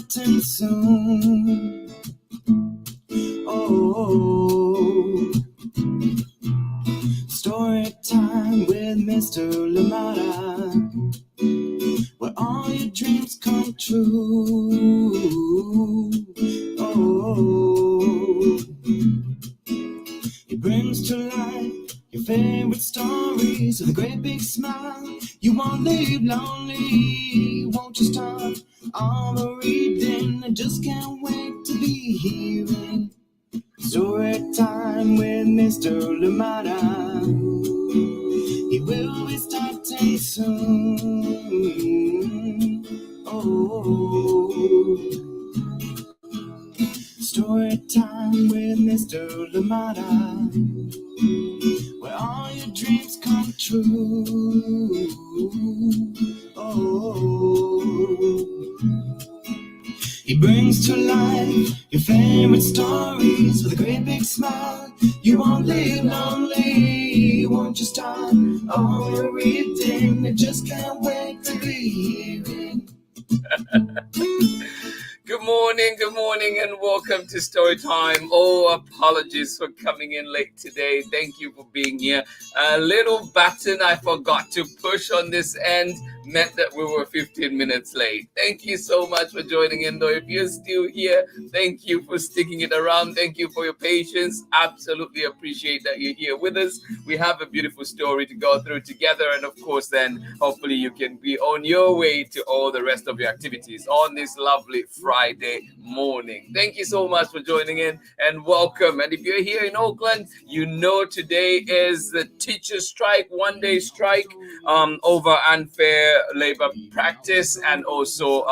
starting soon. Oh, story time with Mr. Lamada, where all your dreams come true. Oh, he brings to life your favorite stories with a great big smile. You won't leave lonely, won't you start all the reading? I just can't wait to be hearing story time with Mr. Lamada. He will be starting soon. Oh, story time with Mr. Lamada, where all your dreams come true. Oh, he brings to life your favorite stories with a great big smile. You won't live lonely, won't you start all your reading? I just can't wait to be hearing. Good morning, and welcome to Story Time. Oh, apologies for coming in late today. Thank you for being here. A little button I forgot to push on this end meant that we were 15 minutes late. Thank you so much for joining in, though. If you're still here, thank you for sticking it around. Thank you for your patience. Absolutely appreciate that you're here with us. We have a beautiful story to go through together, and of course, then hopefully you can be on your way to all the rest of your activities on this lovely Friday morning. Thank you so much for joining in and welcome. And if you're here in Oakland, you know today is the teacher strike, one-day strike over unfair labor practice, and also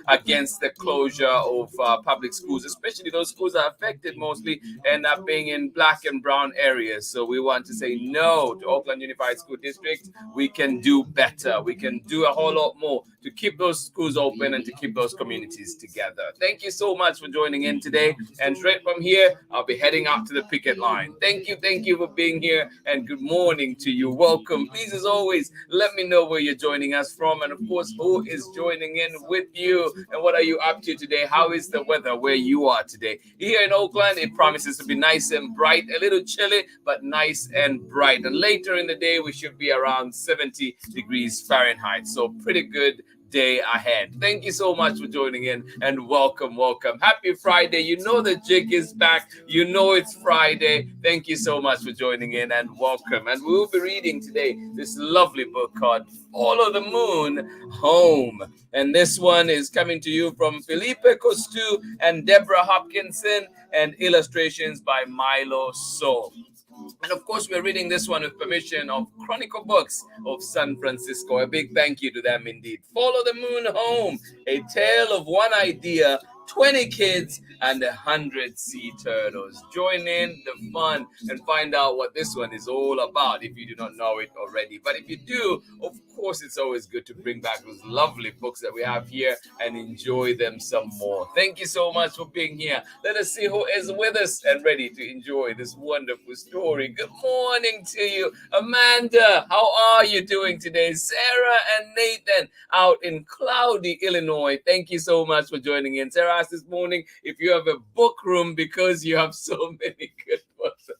against the closure of public schools, especially those schools that are affected mostly end up being in black and brown areas. So we want to say no to Oakland Unified School District. We can do better. We can do a whole lot more to keep those schools open and to keep those communities together. Thank you so much for joining in today. And straight from here, I'll be heading out to the picket line. Thank you for being here, and good morning to you. Welcome. Please, as always, let me know where you're joining us from, and of course, who is joining in with you, and what are you up to today? How is the weather where you are today? Here in Oakland, it promises to be nice and bright, a little chilly, but nice and bright. And later in the day, we should be around 70 degrees Fahrenheit. So pretty good day ahead. Thank you so much for joining in, and welcome. Happy Friday. You know the jig is back. You know it's Friday. Thank you so much for joining in, and welcome. And we will be reading today this lovely book called Follow the Moon Home. And this one is coming to you from Philippe, Cousteau, and Deborah Hopkinson, and illustrations by Meilo. And of course, we're reading this one with permission of Chronicle Books of San Francisco. A big thank you to them indeed. Follow the Moon Home, a tale of one idea, 20 kids, and 100 sea turtles. Join in the fun and find out what this one is all about if you do not know it already. But if you do, of course, it's always good to bring back those lovely books that we have here and enjoy them some more. Thank you so much for being here. Let us see who is with us and ready to enjoy this wonderful story. Good morning to you, Amanda. How are you doing today? Sarah and Nathan out in cloudy Illinois. Thank you so much for joining in. Sarah asked this morning if you have a book room because you have so many good books.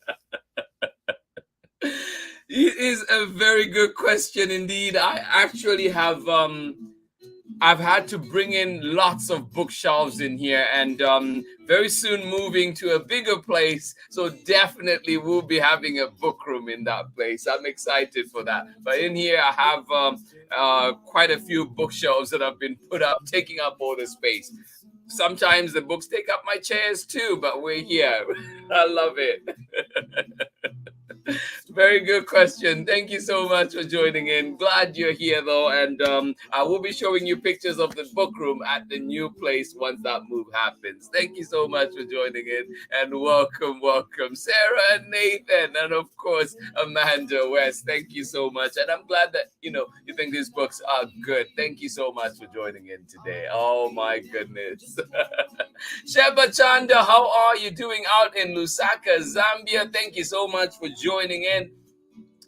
It is a very good question indeed. I actually have I've had to bring in lots of bookshelves in here, and very soon moving to a bigger place. So definitely we'll be having a book room in that place. I'm excited for that. But in here I have quite a few bookshelves that have been put up, taking up all the space. Sometimes the books take up my chairs too, but we're here. I love it. Very good question. Thank you so much for joining in. Glad you're here though, and I will be showing you pictures of the book room at the new place once that move happens. Thank you so much for joining in, and welcome Sarah and Nathan, and of course Amanda West. Thank you so much, and I'm glad that you think these books are good. Thank you so much for joining in today. Oh my goodness. Sheba Chanda, how are you doing out in Lusaka, Zambia? Thank you so much for joining in.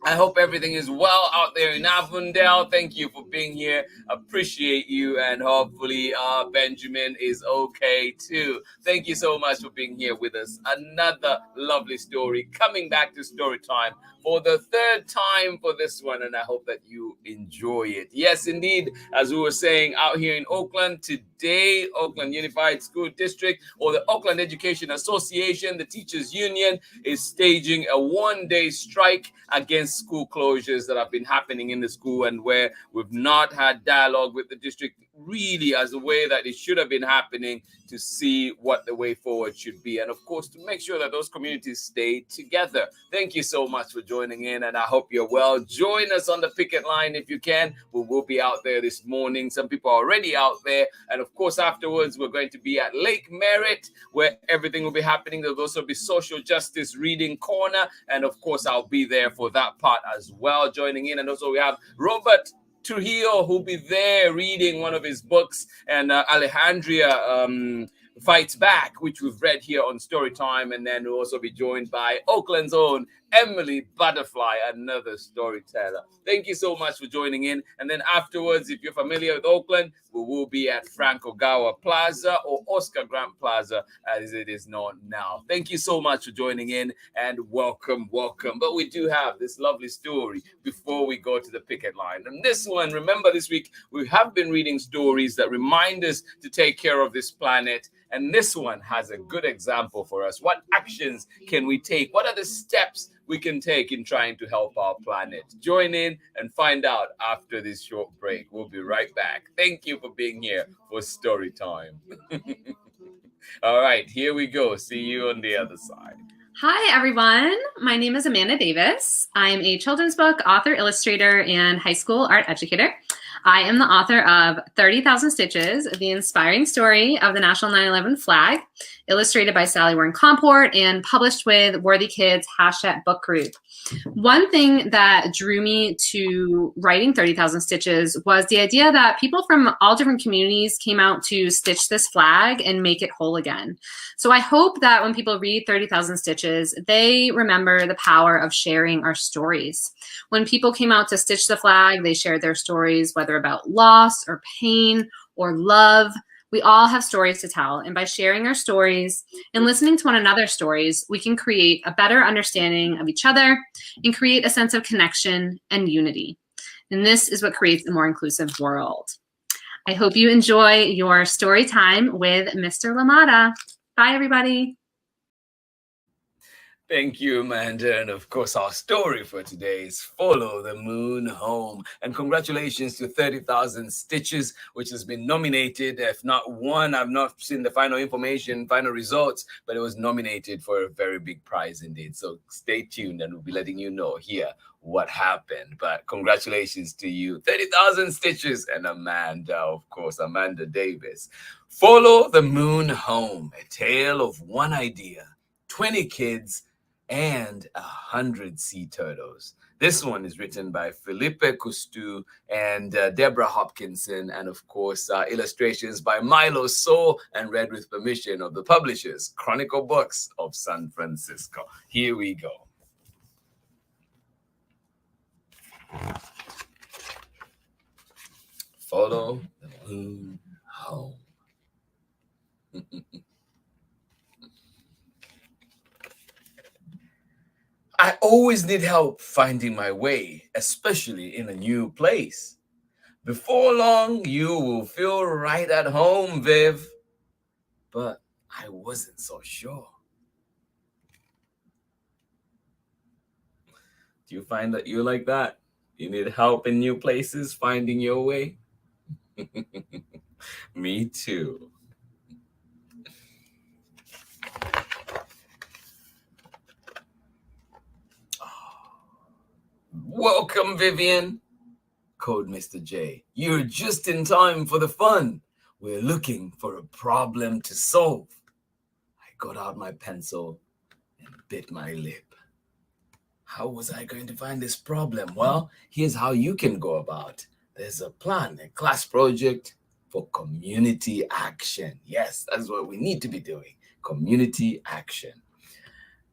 I hope everything is well out there in Avondale. Thank you for being here. Appreciate you. And hopefully Benjamin is okay too. Thank you so much for being here with us. Another lovely story coming back to story time for the third time for this one. And I hope that you enjoy it. Yes, indeed. As we were saying out here in Oakland today, Oakland Unified School District or the Oakland Education Association, the Teachers Union, is staging a one-day strike against school closures that have been happening in the school, and where we've not had dialogue with the district really as a way that it should have been happening to see what the way forward should be, and of course to make sure that those communities stay together. Thank you so much for joining in, and I hope you're well. Join us on the picket line if you can. We will be out there this morning. Some people are already out there, and of course afterwards we're going to be at Lake Merritt, where everything will be happening. There'll also be social justice reading corner, and of course I'll be there for that part as well, joining in. And also we have Robert Trujillo, who'll be there reading one of his books, and Alejandria Fights Back, which we've read here on Storytime. And then we'll also be joined by Oakland's own Emily Butterfly, another storyteller. Thank you so much for joining in. And then afterwards, if you're familiar with Oakland, we will be at Frank Ogawa Plaza, or Oscar Grant Plaza as it is known now. Thank you so much for joining in, and welcome. But we do have this lovely story before we go to the picket line. And this one, remember, this week we have been reading stories that remind us to take care of this planet. And this one has a good example for us. What actions can we take? What are the steps we can take in trying to help our planet? Join in and find out after this short break. We'll be right back. Thank you for being here for story time. All right, here we go. See you on the other side. Hi, everyone. My name is Amanda Davis. I'm a children's book author, illustrator, and high school art educator. I am the author of 30,000 Stitches, the inspiring story of the National 9/11 flag, illustrated by Sally Warren Comport and published with Worthy Kids #book group. One thing that drew me to writing 30,000 Stitches was the idea that people from all different communities came out to stitch this flag and make it whole again. So I hope that when people read 30,000 Stitches, they remember the power of sharing our stories. When people came out to stitch the flag, they shared their stories, whether about loss or pain or love. We all have stories to tell, and by sharing our stories and listening to one another's stories, we can create a better understanding of each other and create a sense of connection and unity. And this is what creates a more inclusive world. I hope you enjoy your story time with Mr. Lamada. Bye, everybody. Thank you, Amanda. And of course, our story for today is Follow the Moon Home. And congratulations to 30,000 Stitches, which has been nominated. If not won, I've not seen the final information, final results, but it was nominated for a very big prize indeed. So stay tuned and we'll be letting you know here what happened. But congratulations to you, 30,000 Stitches, and Amanda, of course, Amanda Davis. Follow the Moon Home, a tale of one idea, 20 kids, and 100 sea turtles. This one is written by Philippe Cousteau and Deborah Hopkinson, and of course illustrations by Meilo and read with permission of the publishers, Chronicle Books of San Francisco. Here we go. Follow the moon home. I always need help finding my way, especially in a new place. Before long, you will feel right at home, Viv. But I wasn't so sure. Do you find that you're like that? You need help in new places, finding your way? Me too. Welcome, Vivian, called Mr. J. You're just in time for the fun. We're looking for a problem to solve. I got out my pencil and bit my lip. How was I going to find this problem? Well, here's how you can go about. There's a plan, a class project for community action. Yes, that's what we need to be doing, community action.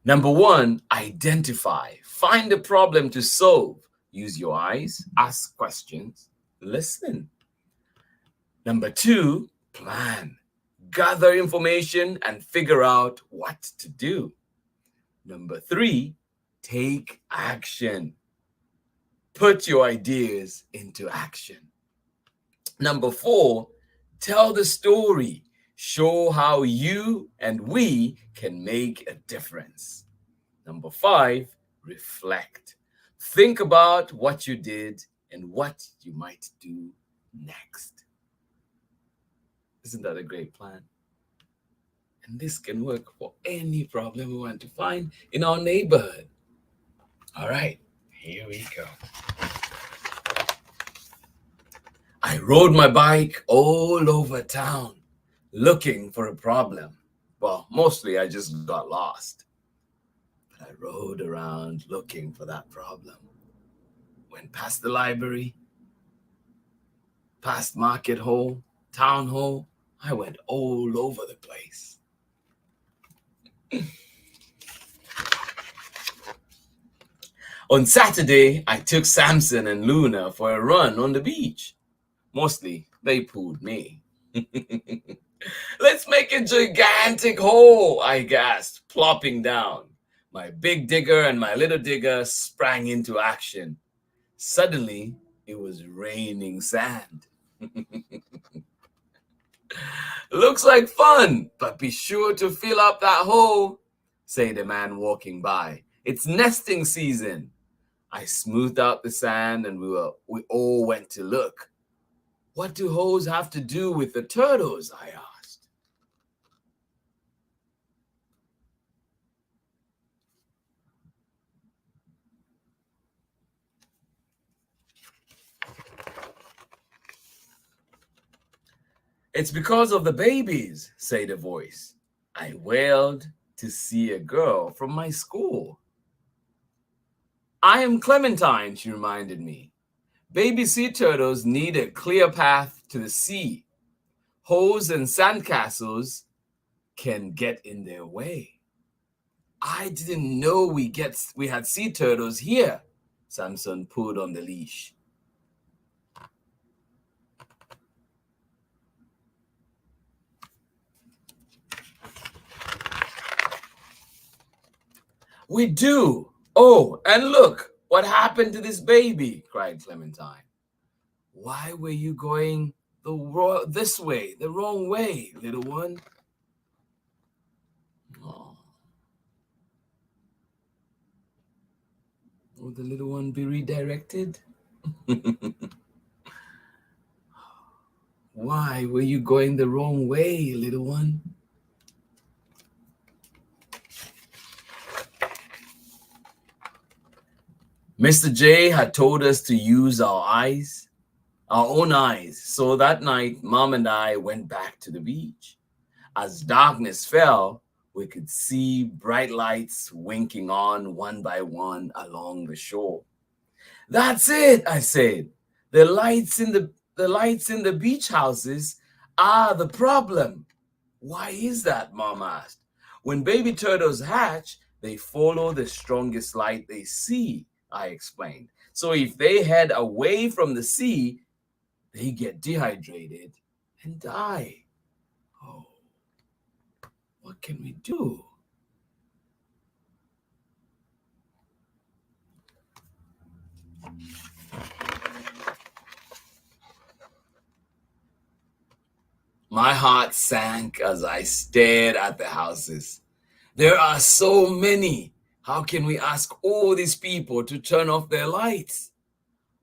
Number 1, identify. Find a problem to solve. Use your eyes, ask questions, listen. Number 2, plan. Gather information and figure out what to do. Number 3, take action. Put your ideas into action. Number 4, tell the story. Show how you and we can make a difference. Number 5, reflect. Think about what you did and what you might do next. Isn't that a great plan? And this can work for any problem we want to find in our neighborhood. All right, here we go. I rode my bike all over town looking for a problem. Well, mostly I just got lost. But I rode around looking for that problem. Went past the library, past Market Hall, Town Hall. I went all over the place. On Saturday, I took Samson and Luna for a run on the beach. Mostly, they pulled me. Let's make a gigantic hole, I gasped, plopping down. My big digger and my little digger sprang into action. Suddenly, it was raining sand. Looks like fun, but be sure to fill up that hole, said the man walking by. It's nesting season. I smoothed out the sand and we all went to look. What do holes have to do with the turtles? I asked. It's because of the babies, said a voice. I wailed to see a girl from my school. I am Clementine, she reminded me. Baby sea turtles need a clear path to the sea. Holes and sandcastles can get in their way. I didn't know we had sea turtles here. Samson pulled on the leash. We do. Oh, and look, what happened to this baby? Cried Clementine. Why were you going this way, the wrong way, little one? Oh. Will the little one be redirected? Why were you going the wrong way, little one? Mr. J had told us to use our own eyes. So that night, Mom and I went back to the beach. As darkness fell, we could see bright lights winking on one by one along the shore. That's it, I said. The lights in the beach houses are the problem. Why is that, Mom asked. When baby turtles hatch, they follow the strongest light they see, I explained. So if they head away from the sea, they get dehydrated and die. Oh, what can we do? My heart sank as I stared at the houses. There are so many. How can we ask all these people to turn off their lights?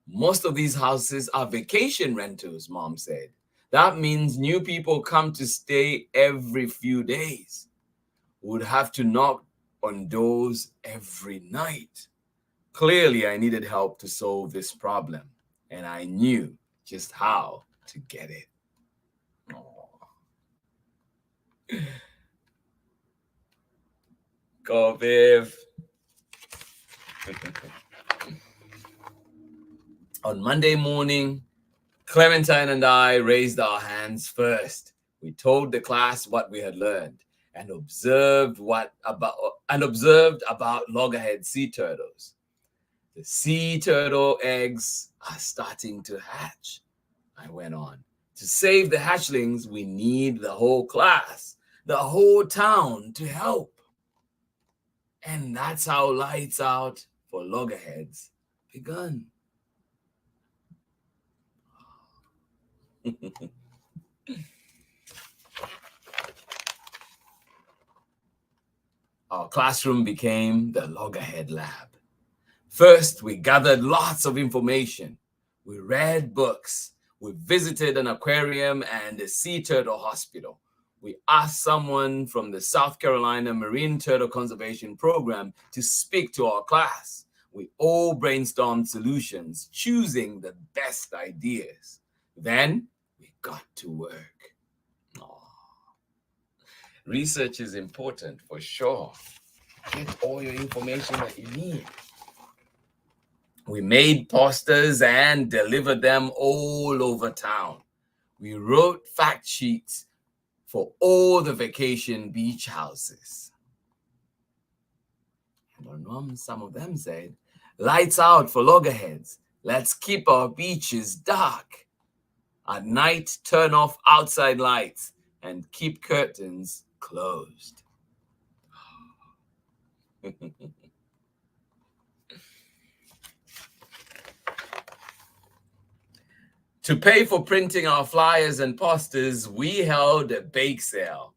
Most of these houses are vacation rentals, Mom said. That means new people come to stay every few days. Would have to knock on doors every night. Clearly, I needed help to solve this problem, and I knew just how to get it. Go, Viv. On Monday morning, Clementine and I raised our hands first. We told the class what we had learned. and observed about loggerhead sea turtles. The sea turtle eggs are starting to hatch, I went on. To save the hatchlings, we need the whole class, the whole town to help. And that's how Lights Out for Loggerheads begun. Our classroom became the Loggerhead Lab. First, we gathered lots of information. We read books. We visited an aquarium and a sea turtle hospital. We asked someone from the South Carolina Marine Turtle Conservation Program to speak to our class. We all brainstormed solutions, choosing the best ideas. Then we got to work. Research is important for sure. Get all your information that you need. We made posters and delivered them all over town. We wrote fact sheets for all the vacation beach houses. And some of them said, "Lights out for loggerheads. Let's keep our beaches dark. At night, turn off outside lights and keep curtains closed." To pay for printing our flyers and posters, we held a bake sale.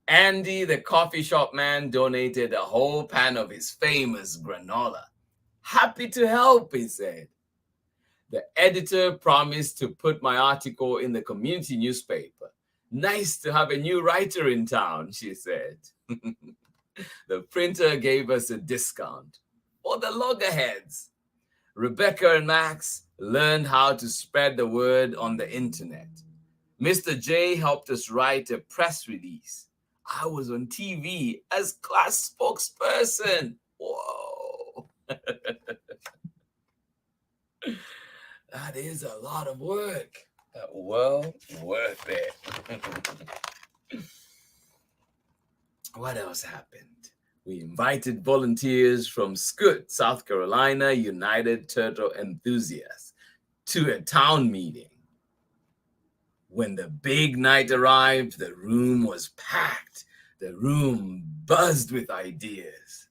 Andy, the coffee shop man, donated a whole pan of his famous granola. "Happy to help," he said. The editor promised to put my article in the community newspaper. "Nice to have a new writer in town," she said. The printer gave us a discount for the loggerheads. Rebecca and Max learned how to spread the word on the internet. Mr. J helped us write a press release. I was on TV as class spokesperson. Whoa. That is a lot of work, but well worth it. What else happened? We invited volunteers from Scoot, South Carolina United Turtle Enthusiasts to a town meeting. When the big night arrived, the room was packed. The room buzzed with ideas.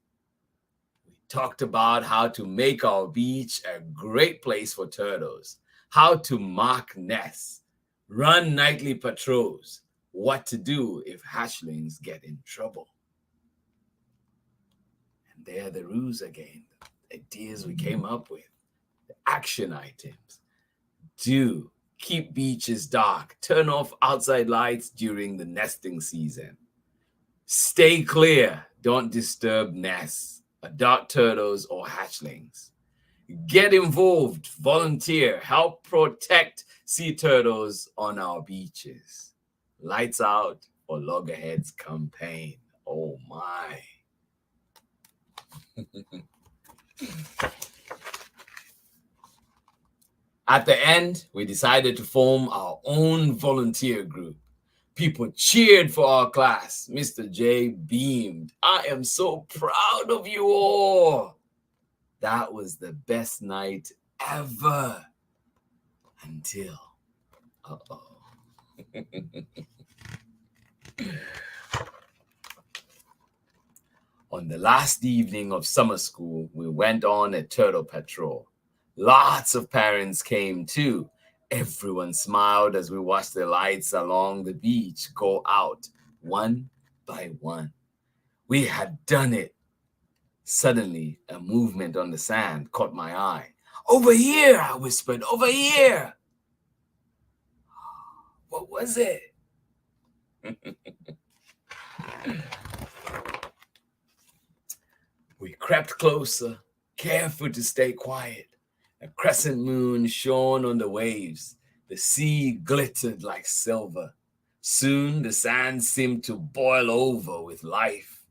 We talked about how to make our beach a great place for turtles, how to mark nests, run nightly patrols, what to do if hatchlings get in trouble. And there are the rules again, the ideas we came up with, the action items. Do keep beaches dark, turn off outside lights during the nesting season. Stay clear, don't disturb nests, adult turtles or hatchlings. Get involved, volunteer, help protect sea turtles on our beaches. Lights Out for Loggerheads campaign. Oh my. At the end, we decided to form our own volunteer group. People cheered for our class. Mr. J beamed. "I am so proud of you all." That was the best night ever. Until, On the last evening of summer school, we went on a turtle patrol. Lots of parents came too. Everyone smiled as we watched the lights along the beach go out one by one. We had done it. Suddenly, a movement on the sand caught my eye. "Over here," I whispered, "over here." What was it? We crept closer, careful to stay quiet. A crescent moon shone on the waves. The sea glittered like silver. Soon the sand seemed to boil over with life.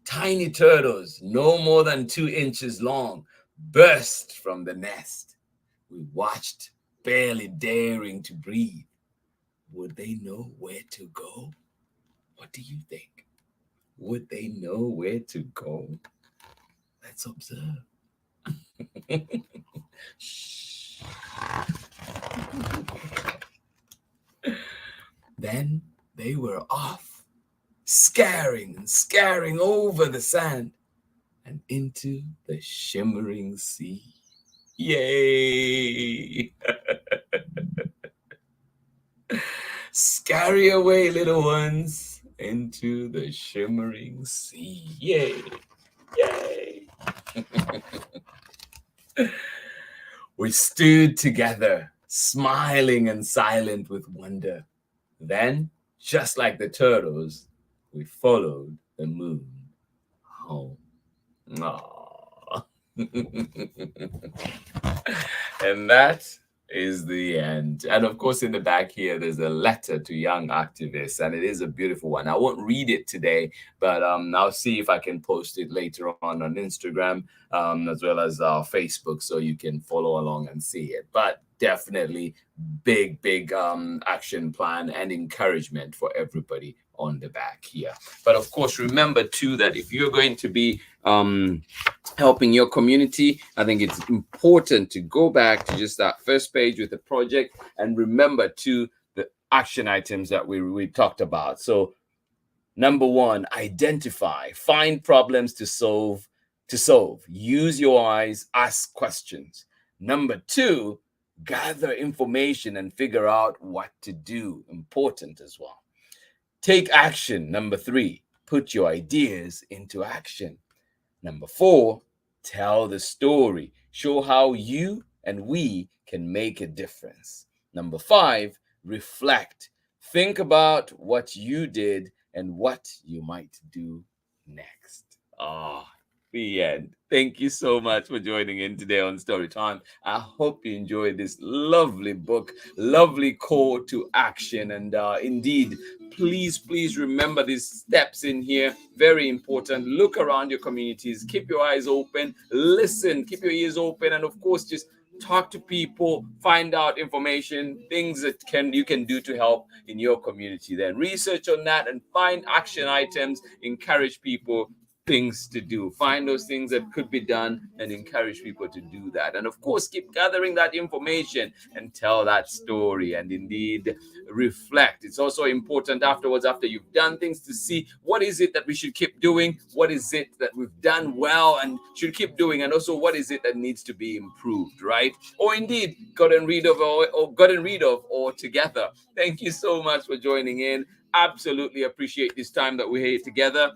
Tiny turtles, no more than 2 inches long, burst from the nest. We watched, barely daring to breathe. Would they know where to go? What do you think? Would they know where to go? Let's observe. Shh. Then they were off, scaring and scaring over the sand and into the shimmering sea. Yay! Scurry away, little ones, into the shimmering sea. Yay! Yay! We stood together, smiling and silent with wonder. Then, just like the turtles, we followed the moon home. Aww. And that is the end. And of course, in the back here, there's a letter to young activists, and it is a beautiful one. I won't read it today, but I'll see if I can post it later on Instagram, as well as Facebook, so you can follow along and see it. But definitely big action plan and encouragement for everybody on the back here. But of course, remember too that if you're going to be helping your community, I think it's important to go back to just that first page with the project and remember too the action items that we talked about. So number one, identify, find problems to solve. Use your eyes, ask questions. Number two, gather information and figure out what to do. Important as well. Take action. Number three, put your ideas into action. Number four, tell the story. Show how you and we can make a difference. Number five, reflect. Think about what you did and what you might do next. The end. Thank you so much for joining in today on Storytime. I hope you enjoyed this lovely book, lovely call to action. And indeed, please remember these steps in here. Very important. Look around your communities. Keep your eyes open. Listen. Keep your ears open. And of course, just talk to people, find out information, things that you can do to help in your community. Then research on that and find action items. Encourage people things to do. Find those things that could be done and encourage people to do that. And of course, keep gathering that information and tell that story and indeed reflect. It's also important afterwards, after you've done things, to see what is it that we should keep doing, what is it that we've done well and should keep doing, and also what is it that needs to be improved, right? Or indeed gotten rid of altogether. Thank you so much for joining in. Absolutely appreciate this time that we're here together.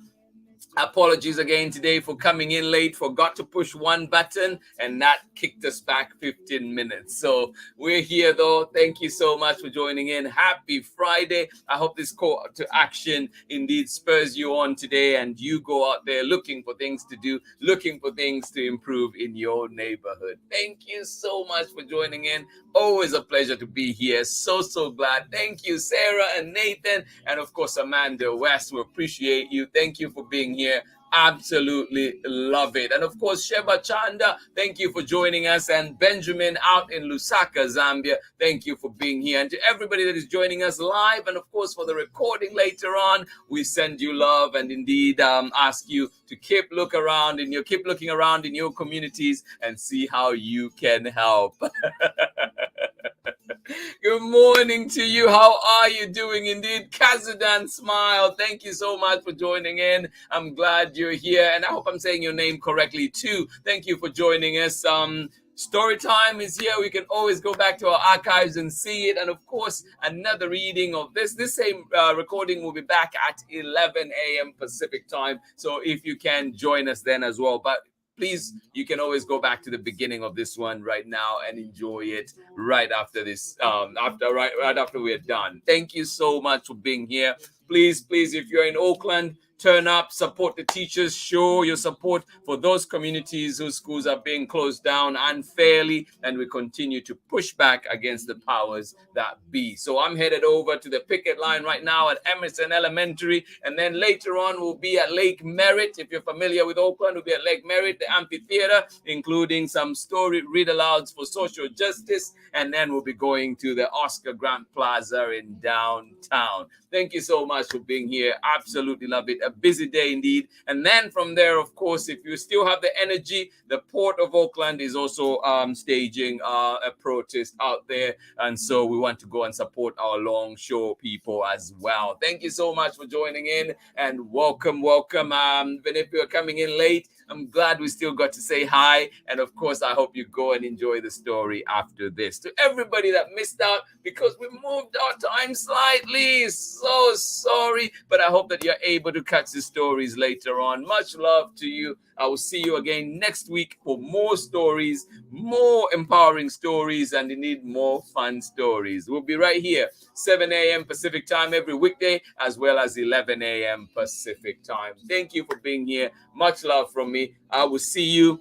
Apologies again today for coming in late. Forgot to push one button and that kicked us back 15 minutes. So we're here though. Thank you so much for joining in. Happy Friday. I hope this call to action indeed spurs you on today and you go out there looking for things to do, looking for things to improve in your neighborhood. Thank you so much for joining in. Always a pleasure to be here. So glad. Thank you, Sarah and Nathan, and of course, Amanda West. We appreciate you. Thank you for being here. Absolutely love it. And of course, Sheba Chanda, thank you for joining us. And Benjamin out in Lusaka, Zambia, thank you for being here. And to everybody that is joining us live, and of course for the recording later on, we send you love and indeed ask you to keep looking around in your communities and see how you can help. Good morning to you. How are you doing? Indeed, Kazadan Smile. Thank you so much for joining in. I'm glad you're here, and I hope I'm saying your name correctly too. Thank you for joining us. Storytime is here. We can always go back to our archives and see it. And of course, another reading of this same recording will be back at 11 a.m. Pacific time. So if you can join us then as well. But please, you can always go back to the beginning of this one right now and enjoy it right after this, right after we're done. Thank you so much for being here. Please, if you're in Oakland, turn up, support the teachers, show your support for those communities whose schools are being closed down unfairly, and we continue to push back against the powers that be. So I'm headed over to the picket line right now at Emerson Elementary, and then later on we'll be at Lake Merritt. If you're familiar with Oakland, we'll be at Lake Merritt, the amphitheater, including some story read-alouds for social justice, and then we'll be going to the Oscar Grant Plaza in downtown. Thank you so much much for being here. Absolutely love it. A busy day indeed. And then from there, of course, if you still have the energy, the Port of Oakland is also staging a protest out there. And so we want to go and support our longshore people as well. Thank you so much for joining in, and welcome. Even if you're coming in late, I'm glad we still got to say hi. And of course, I hope you go and enjoy the story after this. To everybody that missed out because we moved our time slightly, so sorry. But I hope that you're able to catch the stories later on. Much love to you. I will see you again next week for more stories, more empowering stories, and indeed more fun stories. We'll be right here, 7 a.m. Pacific time every weekday, as well as 11 a.m. Pacific time. Thank you for being here. Much love from me. I will see you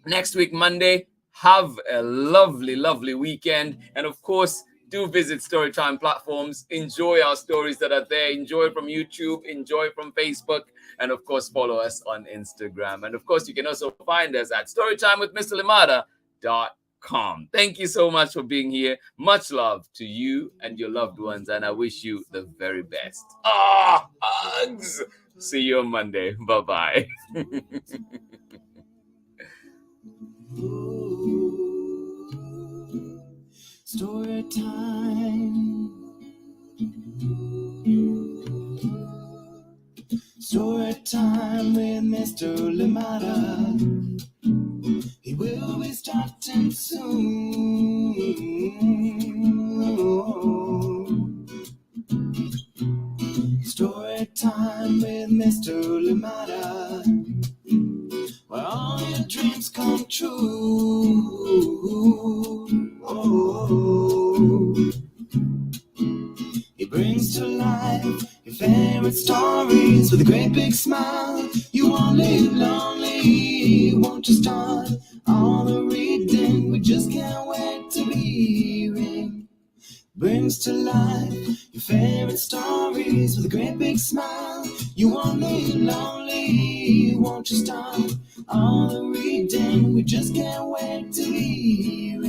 next week, Monday. Have a lovely, lovely weekend. And of course, do visit Storytime platforms. Enjoy our stories that are there. Enjoy from YouTube. Enjoy from Facebook. And of course, follow us on Instagram. And of course, you can also find us at storytimewithmrlimata.com. Thank you so much for being here. Much love to you and your loved ones. And I wish you the very best. Hugs! See you on Monday. Bye-bye. Story time. Story time with Mr. Limata. He will be starting soon. Story time with Mr. Limata, where all your dreams come true. He brings to life your favorite stories with a great big smile. You won't live lonely, won't you start all the reading? We just can't wait to be hearing. Brings to life your favorite stories with a great big smile. You won't live lonely, won't you start all the reading? We just can't wait to be hearing.